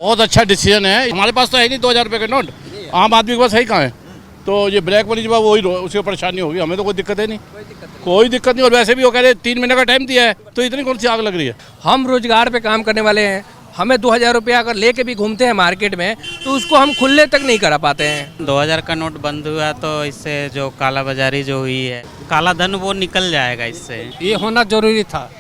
बहुत अच्छा डिसीजन है। हमारे पास तो है नहीं 2000 रुपये का नोट, आम आदमी के पास है ही कहाँ है। तो ये ब्लैक मनी जब वही उसकी परेशानी होगी, हमें तो कोई दिक्कत है नहीं, कोई दिक्कत नहीं। और वैसे भी वो कह रहे 3 महीने का टाइम दिया है, तो इतनी कौन सी आग लग रही है। हम रोजगार पे काम करने वाले हैं, हमें 2000 रुपया अगर लेके भी घूमते हैं मार्केट में तो उसको हम खुले तक नहीं करा पाते हैं। 2000 का नोट बंद हुआ तो इससे जो काला बाजारी जो हुई है, काला धन वो निकल जाएगा इससे। ये होना जरूरी था।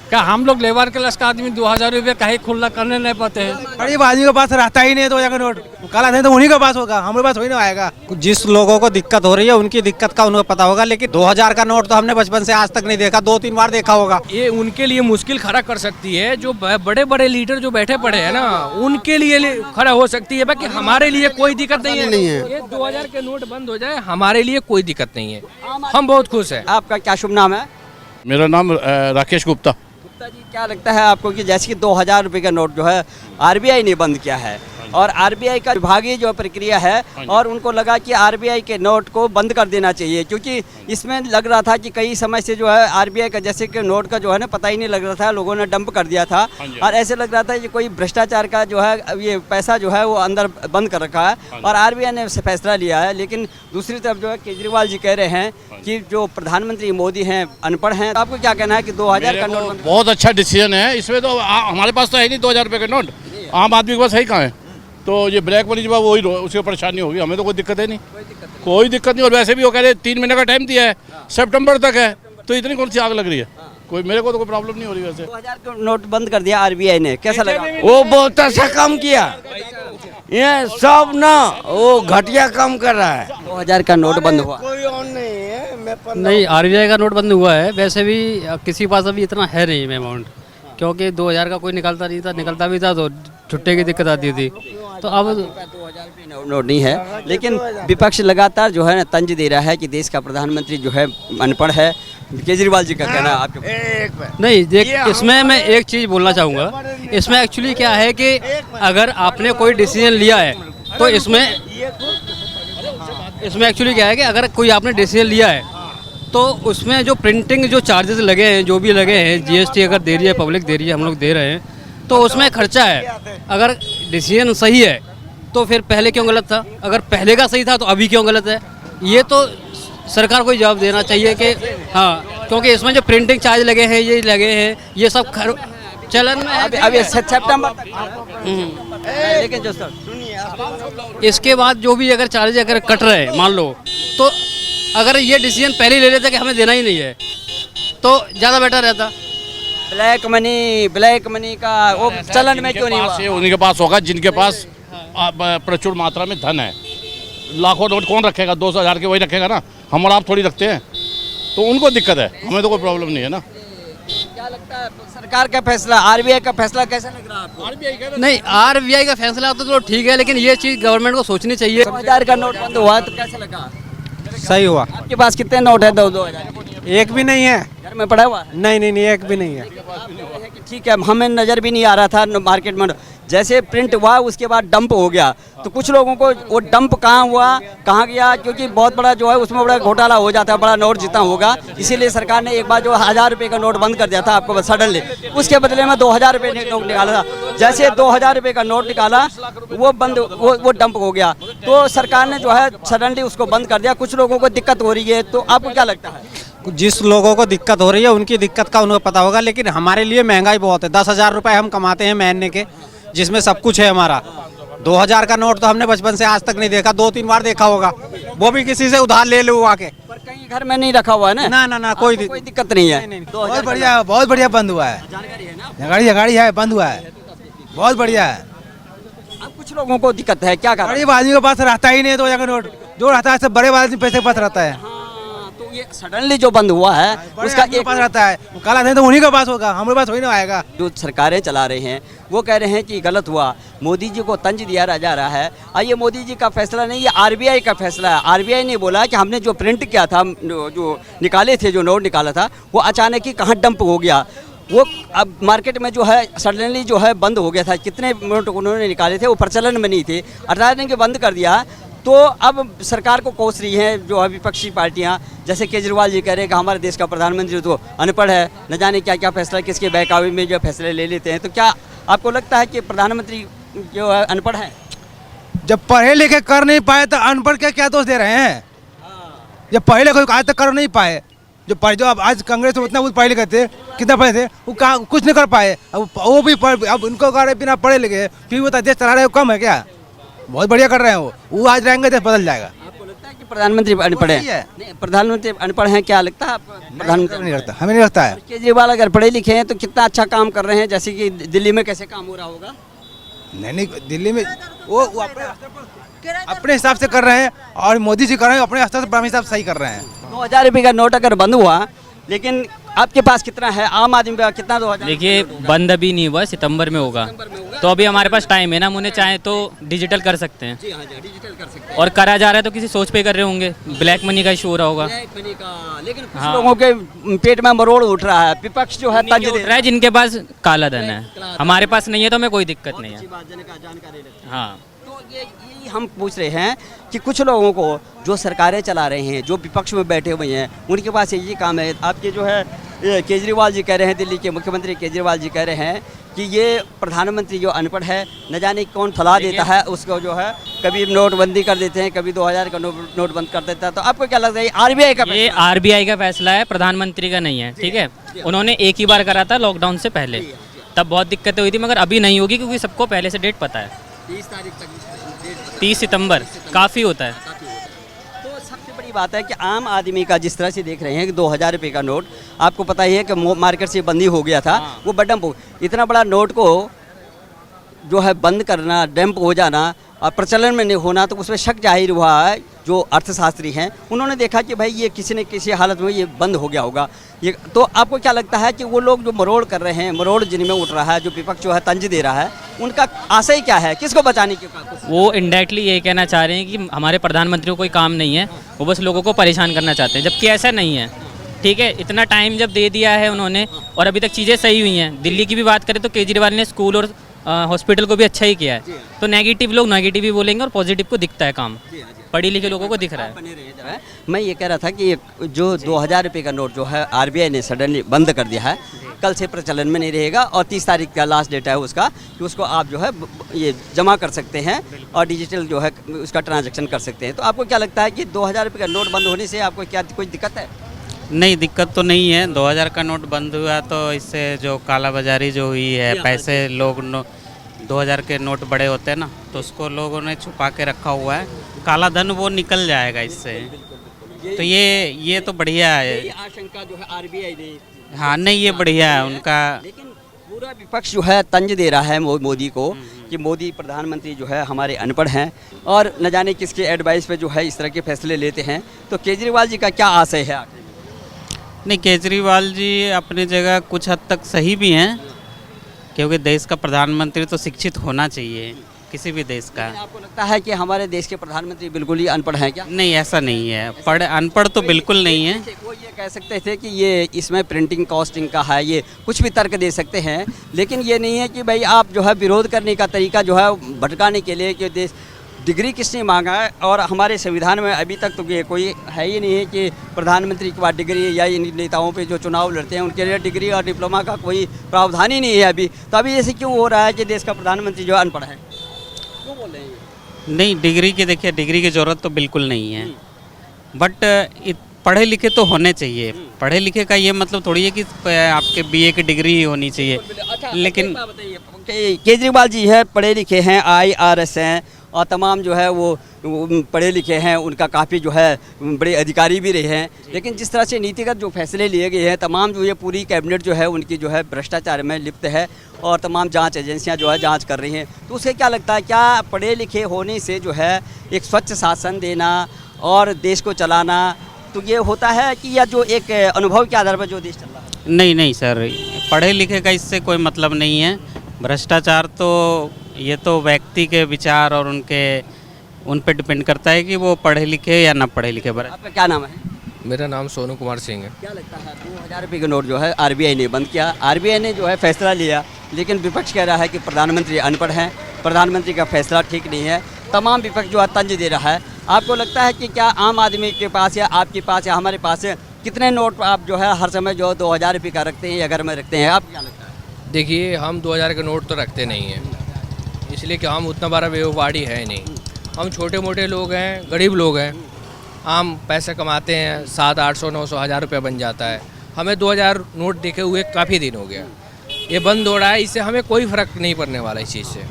क्या हम लोग लेबर क्लास का आदमी 2000 रुपये कहीं खुला करने नहीं पाते हैं। गरीब आदमी के पास रहता ही नहीं है 2000 का नोट, काला धन तो उन्हीं के पास होगा, हमारे पास वही ना आएगा। जिस लोगों को दिक्कत हो रही है उनकी दिक्कत का उनको पता होगा, लेकिन 2000 का नोट तो हमने बचपन से आज तक नहीं देखा, 2-3 बार देखा होगा। ये उनके लिए मुश्किल खड़ा कर सकती है, जो बड़े बड़े लीडर जो बैठे पड़े हैं ना, उनके लिए खड़ा हो सकती है। बाकी हमारे लिए कोई दिक्कत नहीं है। ये 2000 के नोट बंद हो जाए हमारे लिए कोई दिक्कत नहीं है, हम बहुत खुश हैं। आपका क्या शुभ नाम है? मेरा नाम राकेश गुप्ता। गुप्ता जी, क्या लगता है आपको कि जैसे कि 2000 रुपये का नोट जो है आरबीआई ने बंद किया है और आरबीआई का विभागीय जो प्रक्रिया है और उनको लगा कि आरबीआई के नोट को बंद कर देना चाहिए, क्योंकि इसमें लग रहा था कि कई समय से जो है आरबीआई का जैसे कि नोट का जो है ना पता ही नहीं लग रहा था, लोगों ने डंप कर दिया था और ऐसे लग रहा था कि कोई भ्रष्टाचार का जो है ये पैसा जो है वो अंदर बंद कर रखा है और आरबीआई ने फैसला लिया है। लेकिन दूसरी तरफ जो है केजरीवाल जी कह रहे हैं कि जो प्रधानमंत्री मोदी हैं अनपढ़ हैं। आपको क्या कहना है कि 2000 का नोट बहुत अच्छा डिसीजन है। इसमें तो हमारे पास तो है नहीं 2000 रुपये का नोट, आम आदमी के पास है ही कहाँ है। तो ये ब्लैक मनी जब वही उसकी परेशानी होगी, हमें तो कोई दिक्कत है नहीं, कोई दिक्कत नहीं। और वैसे भी वो कह रहे 3 महीने का टाइम दिया है, सितंबर तक है, तो इतनी कौन सी आग लग रही है। कोई मेरे को तो कोई प्रॉब्लम नहीं हो रही। वैसे 2000 का नोट बंद कर दिया आरबीआई ने, कैसा लगा? वो बहुत अच्छा काम किया, ये सब ना वो घटिया काम कर रहा है। 2000 का नोट बंद हुआ। कोई और नहीं है, मैं नहीं, आरबीआई का नोट बंद हुआ है। वैसे भी किसी के पास अभी इतना है नहीं अमाउंट, क्योंकि 2000 का कोई निकलता नहीं था, निकलता भी था तो छुट्टे की दिक्कत आती थी। तो अब 2000 भी नोट नहीं है, लेकिन विपक्ष लगातार जो है ना तंज दे रहा है कि देश का प्रधानमंत्री जो है अनपढ़ है। केजरीवाल जी का कहना है आपके? नहीं, देख, इसमें मैं एक चीज़ बोलना चाहूँगा। इसमें एक्चुअली क्या है कि अगर आपने कोई डिसीजन लिया है तो इसमें एक्चुअली क्या है कि अगर कोई आपने डिसीजन लिया है तो उसमें जो प्रिंटिंग जो चार्जेस लगे हैं, जो भी लगे हैं, जीएसटी अगर दे रही है पब्लिक दे रही है, हम लोग दे रहे हैं, तो उसमें खर्चा है। अगर डिसीजन सही है तो फिर पहले क्यों गलत था, अगर पहले का सही था तो अभी क्यों गलत है। ये तो सरकार को जवाब देना चाहिए कि हाँ, क्योंकि इसमें जो प्रिंटिंग चार्ज लगे हैं, ये लगे हैं, ये सब चलन में है। अभी सितंबर तक। लेकिन जो सर इसके बाद जो भी अगर चार्ज अगर कट रहे हैं, मान लो, तो अगर ये डिसीजन पहले ले लेते कि हमें देना ही नहीं है तो ज़्यादा बेटर रहता। ब्लैक मनी का वो चलन में क्यों नहीं हुआ? उन्हीं के पास होगा जिनके पास प्रचुर मात्रा में धन है। लाखों नोट कौन रखेगा, 2000 के वही रखेगा ना, हम और आप थोड़ी रखते हैं, तो उनको दिक्कत है, हमें तो कोई प्रॉब्लम नहीं है ना। क्या लगता है सरकार का फैसला, आरबीआई का फैसला कैसा लग रहा है आपको? नहीं, आरबीआई का फैसला तो ठीक है, लेकिन ये चीज़ गवर्नमेंट को सोचनी चाहिए। 2000 का नोट बंद हुआ तो कैसा लगा? सही हुआ। आपके पास कितने नोट है? 2000 एक भी नहीं है घर में पड़ा हुआ है? नहीं, एक भी नहीं है। ठीक है, हमें नज़र भी नहीं आ रहा था मार्केट में, जैसे प्रिंट हुआ उसके बाद डंप हो गया, तो कुछ लोगों को वो डंप कहाँ हुआ, कहाँ गया, क्योंकि बहुत बड़ा जो है उसमें बड़ा घोटाला हो जाता है, बड़ा नोट जितना होगा, इसीलिए सरकार ने एक बार जो 1000 रुपये का नोट बंद कर दिया था आपको सडनली, उसके बदले में 2000 रुपये नोट निकाला था। जैसे 2000 रुपये का नोट निकाला वो बंद, वो डंप हो गया, तो सरकार ने जो है सडनली उसको बंद कर दिया। कुछ लोगों को दिक्कत हो रही है, तो आपको क्या लगता है? जिस लोगों को दिक्कत हो रही है उनकी दिक्कत का उनको पता होगा, लेकिन हमारे लिए महंगाई बहुत है। 10,000 रुपये हम कमाते हैं महीने के, जिसमें सब कुछ है हमारा। 2000 का नोट तो हमने बचपन से आज तक नहीं देखा, 2-3 बार देखा होगा, वो भी किसी से उधार ले लो आके। पर कहीं घर में नहीं रखा हुआ है ना? ना, कोई दिक्कत नहीं है। बहुत बढ़िया बंद हुआ है। जानकारी है ना? गाड़ी है, बंद हुआ है, बहुत बढ़िया है। अब कुछ लोगों को दिक्कत है, क्या करें? गरीब आदमी के पास रहता ही नहीं है 2000 का नोट, जो रहता है सब बड़े आदमी पैसे के पास रहता है। तो ये सडनली जो बंद हुआ है उसका एक पास रहता है, काला धन तो उन्हीं के पास होगा, हमारे पास वही ना आएगा। जो सरकारें चला रहे हैं वो कह रहे हैं कि गलत हुआ, मोदी जी को तंज दिया जा रहा है। और ये मोदी जी का फैसला नहीं, ये आरबीआई का फैसला है। आरबीआई ने बोला कि हमने जो प्रिंट किया था, जो निकाले थे, जो नोट निकाला था, वो अचानक ही कहाँ डंप हो गया, वो अब मार्केट में जो है सडनली जो है बंद हो गया था। कितने नोट उन्होंने निकाले थे वो प्रचलन में नहीं थे, अचानक के बंद कर दिया। तो अब सरकार को कोस रही हैं जो विपक्षी पार्टियां, जैसे केजरीवाल जी कह रहे हैं कि हमारे देश का प्रधानमंत्री तो अनपढ़ है, न जाने क्या क्या फैसला किसके बहकावे में जो फैसले ले लेते हैं। तो क्या आपको लगता है कि प्रधानमंत्री जो है अनपढ़ हैं? जब पढ़े लिखे कर नहीं पाए तो अनपढ़ के क्या दोष दे रहे हैं? जब पढ़े लिखे आज तक कर नहीं पाए, जो अब आज कांग्रेस में उतना बहुत पढ़े लिखे थे, कितना पढ़े थे, वो कुछ नहीं कर पाए। अब वो भी अब उनको अगर बिना पढ़े लिखे फिर वो देश चला रहे हो, कम है क्या? बहुत बढ़िया कर रहे हैं वो आज रहेंगे देश बदल जाएगा। आपको लगता है कि प्रधानमंत्री अनपढ़ है? नहीं, प्रधानमंत्री अनपढ़ हैं, क्या लगता है आपको? प्रधानमंत्री नहीं लगता, हमें नहीं लगता है। केजरीवाल अगर पढ़े लिखे हैं तो कितना अच्छा काम कर रहे हैं, जैसे कि दिल्ली में कैसे काम हो रहा होगा? नहीं, दिल्ली में वो अपने हिसाब से कर रहे हैं और मोदी जी कर रहे हैं अपने हिसाब से सही कर रहे हैं। 2000 रुपये का नोट अगर बंद हुआ, लेकिन आपके पास कितना है, आम आदमी का कितना? 2000। देखिए, बंद अभी नहीं हुआ, सितंबर में होगा, तो अभी हमारे पास टाइम है ना, हम उन्हें चाहे तो डिजिटल कर सकते हैं। जी हाँ, डिजिटल कर सकते हैं। और करा जा रहा है तो किसी सोच पे कर रहे होंगे, ब्लैक मनी का इशू हो रहा होगा। लेकिन कुछ लोगों के पेट में मरोड़ उठ रहा है, विपक्ष जो है तंज दे रहा है, जिनके पास काला धन है। हमारे पास नहीं है तो हमें कोई दिक्कत नहीं है। हाँ, तो यही हम पूछ रहे हैं कि कुछ लोगों को जो सरकारें चला रहे हैं, जो विपक्ष में बैठे हुए हैं, उनके पास यही काम है। आपके जो है केजरीवाल जी कह रहे हैं, दिल्ली के मुख्यमंत्री केजरीवाल जी कह रहे हैं कि ये प्रधानमंत्री जो अनपढ़ है, न जाने कौन फला देता है उसको, जो है कभी नोटबंदी कर देते हैं, कभी 2000 का नोट बंद कर देता है। तो आपको क्या लगता है आरबीआई का? ये आरबीआई का फैसला है, प्रधानमंत्री का नहीं है। ठीक है, उन्होंने एक ही बार करा था लॉकडाउन से पहले, तब बहुत दिक्कतें हुई थी, मगर अभी नहीं होगी क्योंकि सबको पहले से डेट पता है। 30 तारीख तक, 30 सितंबर काफ़ी होता है। तो सबसे बड़ी बात है कि आम आदमी का जिस तरह से देख रहे हैं कि 2000 रुपये का नोट, आपको पता ही है कि मार्केट से बंदी हो गया था, वो बडम्प, इतना बड़ा नोट को जो है बंद करना, डंप हो जाना और प्रचलन में नहीं होना, तो उसमें शक जाहिर हुआ है। जो अर्थशास्त्री हैं उन्होंने देखा कि भाई ये किसी न किसी हालत में ये बंद हो गया होगा। ये तो आपको क्या लगता है कि वो लोग जो मरोड़ कर रहे हैं, मरोड़ जिनमें उठ रहा है, जो विपक्ष जो है तंज दे रहा है, उनका आशय क्या है, किसको बचाने के? वो इनडायरेक्टली ये कहना चाह रहे हैं कि हमारे प्रधानमंत्री को कोई काम नहीं है, वो बस लोगों को परेशान करना चाहते हैं, जबकि ऐसा नहीं है। ठीक है, इतना टाइम जब दे दिया है उन्होंने और अभी तक चीज़ें सही हुई हैं। दिल्ली की भी बात करें तो केजरीवाल ने स्कूल और हॉस्पिटल को भी अच्छा ही किया है। तो नेगेटिव लोग नेगेटिव ही बोलेंगे और पॉजिटिव को दिखता है काम, पढ़े लिखे लोगों को दिख रहा है। मैं ये कह रहा था कि जो 2000 रुपये का नोट जो है आरबीआई ने सडनली बंद कर दिया है, कल से प्रचलन में नहीं रहेगा और 30 तारीख का लास्ट डेट है उसका, कि उसको आप जो है ये जमा कर सकते हैं और डिजिटल जो है उसका ट्रांजैक्शन कर सकते हैं। तो आपको क्या लगता है कि 2000 रुपये का नोट बंद होने से आपको क्या कोई दिक्कत है? नहीं, दिक्कत तो नहीं है। 2000 का नोट बंद हुआ तो इससे जो कालाबाजारी जो हुई है, पैसे लोग 2000 के नोट बड़े होते हैं ना, तो उसको लोगों ने छुपा के रखा हुआ है, काला धन वो निकल जाएगा इससे। तो ये तो बढ़िया है। आशंका जो है आरबीआई ने, हाँ, नहीं, ये बढ़िया है उनका। लेकिन पूरा विपक्ष जो है तंज दे रहा है मोदी को कि मोदी प्रधानमंत्री जो है हमारे अनपढ़ हैं और न जाने किसके एडवाइस पे जो है इस तरह के फैसले लेते हैं। तो केजरीवाल जी का क्या आशय है? नहीं, केजरीवाल जी अपनी जगह कुछ हद तक सही भी हैं, क्योंकि देश का प्रधानमंत्री तो शिक्षित होना चाहिए किसी भी देश का। आपको लगता है कि हमारे देश के प्रधानमंत्री बिल्कुल ही अनपढ़ हैं क्या? नहीं, ऐसा नहीं है, अनपढ़ तो बिल्कुल नहीं है। वो ये कह सकते थे कि ये इसमें प्रिंटिंग कॉस्टिंग का है, ये कुछ भी तर्क दे सकते हैं, लेकिन ये नहीं है कि भाई आप जो है विरोध करने का तरीका जो है भटकाने के लिए कि देश डिग्री किसने मांगा है। और हमारे संविधान में अभी तक तो ये कोई है ही नहीं है कि प्रधानमंत्री के बाद डिग्री, या इन नेताओं पे जो चुनाव लड़ते हैं उनके लिए डिग्री और डिप्लोमा का कोई प्रावधान ही नहीं है अभी। तो अभी ऐसे क्यों हो रहा है कि देश का प्रधानमंत्री जो अनपढ़ है? क्यों बोल रहे हैं? नहीं, डिग्री की देखिए, डिग्री की ज़रूरत तो बिल्कुल नहीं है, बट पढ़े लिखे तो होने चाहिए। पढ़े लिखे का ये मतलब थोड़ी है कि आपके बीए की डिग्री ही होनी चाहिए। लेकिन केजरीवाल जी है पढ़े लिखे हैं, IRS हैं और तमाम जो है वो पढ़े लिखे हैं, उनका काफ़ी जो है बड़े अधिकारी भी रहे हैं, लेकिन जिस तरह से नीतिगत जो फैसले लिए गए हैं, तमाम जो ये पूरी कैबिनेट जो है उनकी जो है भ्रष्टाचार में लिप्त है और तमाम जांच एजेंसियां जो है जांच कर रही हैं। तो उससे क्या लगता है, क्या पढ़े लिखे होने से जो है एक स्वच्छ शासन देना और देश को चलाना तो ये होता है कि या जो एक अनुभव के आधार पर जो देश चल रहा है? नहीं नहीं सर, पढ़े लिखे का इससे कोई मतलब नहीं है। भ्रष्टाचार तो ये तो व्यक्ति के विचार और उन पे डिपेंड करता है कि वो पढ़े लिखे या ना पढ़े लिखे। आपका क्या नाम है? मेरा नाम सोनू कुमार सिंह है। क्या लगता है 2000 रुपये का नोट जो है आरबीआई ने बंद किया, आरबीआई ने जो है फैसला लिया, लेकिन विपक्ष कह रहा है कि प्रधानमंत्री अनपढ़ हैं, प्रधानमंत्री का फैसला ठीक नहीं है, तमाम विपक्ष जो है तंज दे रहा है। आपको लगता है कि क्या आम आदमी के पास या आपके पास या हमारे पास कितने नोट आप जो है हर समय जो 2000 रुपये का रखते हैं या घर में रखते हैं? आप क्या लगता है? देखिए, हम 2000 के नोट तो रखते नहीं हैं, इसलिए कि हम उतना बड़ा व्यापारी है नहीं, हम छोटे मोटे लोग हैं, गरीब लोग हैं। हम पैसे कमाते हैं, 700, 800, 900, 1000 रुपये बन जाता है। हमें 2000 नोट देखे हुए काफ़ी दिन हो गया, ये बंद हो रहा है। इससे हमें कोई फ़र्क नहीं पड़ने वाला इस चीज़ से।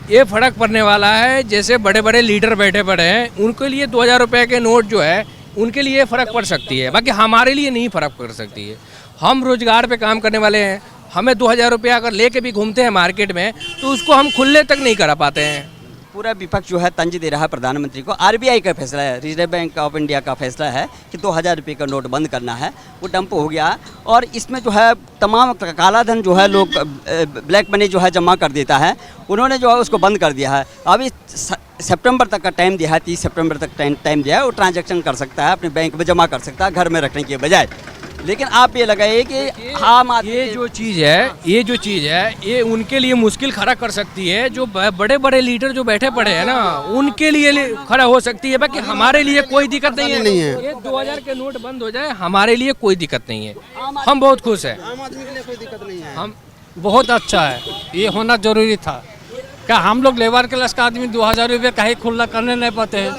ये फ़र्क पड़ने वाला है जैसे बड़े बड़े लीडर बैठे पड़े हैं, उनके लिए 2000 रुपये के नोट जो है उनके लिए फ़र्क पड़ सकती है, बाकी हमारे लिए नहीं फ़र्क पड़ सकती है। हम रोज़गार पे काम करने वाले हैं, हमें 2000 रुपया अगर लेके भी घूमते हैं मार्केट में तो उसको हम खुले तक नहीं करा पाते हैं। पूरा विपक्ष जो है तंज दे रहा है प्रधानमंत्री को। आरबीआई का फैसला है, रिजर्व बैंक ऑफ इंडिया का फैसला है कि 2000 रुपये का नोट बंद करना है, वो डंप हो गया। और इसमें जो है तमाम काला धन जो है लोग ब्लैक मनी जो है जमा कर देता है, उन्होंने जो है उसको बंद कर दिया है। अभी सितंबर तक का टाइम दिया है, 30 सितंबर तक टाइम दिया है, वो ट्रांजैक्शन कर सकता है, अपने बैंक में जमा कर सकता है घर में रखने के बजाय। लेकिन आप ये लगाइए कि आम आदमी ये जो चीज़ है ये उनके लिए मुश्किल खड़ा कर सकती है। जो बड़े बड़े लीडर जो बैठे पड़े हैं ना, उनके लिए खड़ा हो सकती है, बाकी हमारे लिए कोई दिक्कत नहीं है। ये 2000 के नोट बंद हो जाए हमारे लिए कोई दिक्कत नहीं है, हम बहुत खुश हैं। आम आदमी के लिए कोई दिक्कत नहीं है। हम बहुत अच्छा है, ये होना जरूरी था। क्या हम लोग लेबर क्लास का आदमी 2000 रुपये कहीं खुला करने नहीं पाते हैं?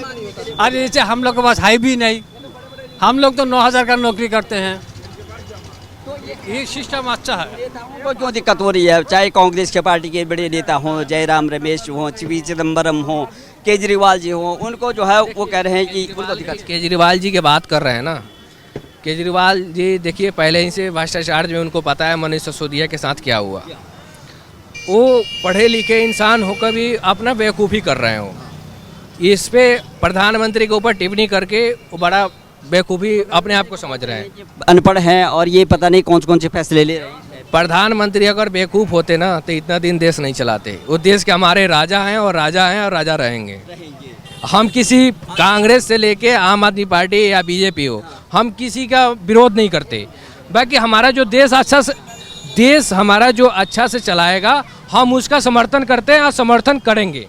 अरे जैसे हम लोग के पास है भी नहीं, हम लोग तो 9000 का नौकरी करते हैं, ये सिस्टम अच्छा है। को क्यों दिक्कत हो रही है? चाहे कांग्रेस के पार्टी के बड़े नेता हों, जयराम रमेश हों, पी चिदम्बरम हों, केजरीवाल जी हों, उनको जो है वो कह रहे हैं कि उनको दिक्कत। केजरीवाल जी की बात कर रहे हैं ना, केजरीवाल जी देखिए पहले ही से भ्रष्टाचार में उनको पता है मनीष सिसोदिया के साथ क्या हुआ। वो पढ़े लिखे इंसान होकर भी अपना बेवकूफ़ी कर रहे हो। इस पे प्रधानमंत्री के ऊपर टिप्पणी करके वो बड़ा बेवकूफ़ी अपने आप को समझ रहे हैं। अनपढ़ हैं और ये पता नहीं कौन कौन से फैसले ले रहे हैं। प्रधानमंत्री अगर बेवकूफ़ होते ना तो इतना दिन देश नहीं चलाते। वो देश के हमारे राजा हैं और राजा रहेंगे। हम किसी कांग्रेस से लेके आम आदमी पार्टी या बीजेपी हो, हम किसी का विरोध नहीं करते। बाकी हमारा जो देश हमारा जो अच्छा से चलाएगा हम उसका समर्थन करते हैं और समर्थन करेंगे।